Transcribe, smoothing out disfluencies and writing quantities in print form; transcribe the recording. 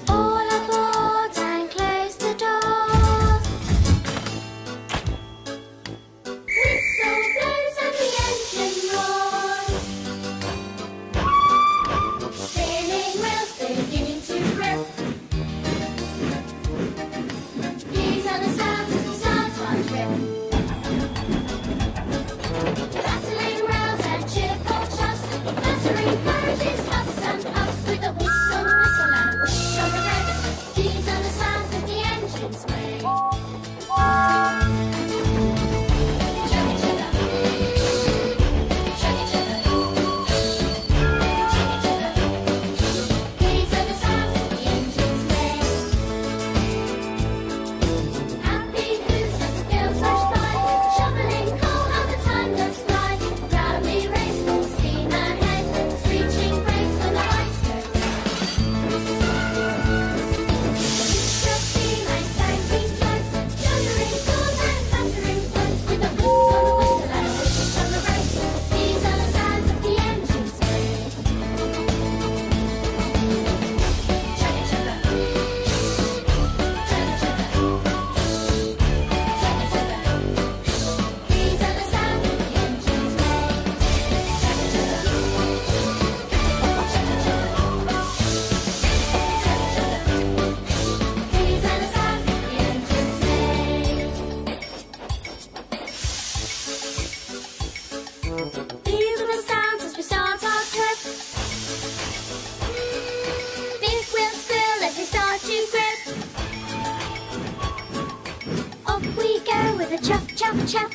All aboard and close the doors. Whistle blows and the engine roars. Spinning wheels beginning to grip. These are the sounds as we start our trip. Rattling rails and cheerful chuffs, battering carriages, ups and ups with the whistle and whoosh on the brakes. These are the sounds that the engines make. Chugga chugga, chugga chugga, chugga chugga. These are the sounds that the engines make. Happy hooves as the girls rush by, shoveling coal how the time goes by. Proudly race full steam ahead, screeching brakes when the lights go red. Shall see my tanking floats, thundering calls and clattering floats with the whistle and whoosh on the brakes. These are the sounds that the engines make. Chugga chugga, chugga chugga, chugga chugga. These are the sounds that the engines make. Chugga chugga, chugga chugga, chugga chugga. These are the sounds that the engines make. These are the sounds as we start our trip. Big wheels spill as we start to grip. Off we go with a chuff, chuff, chuff.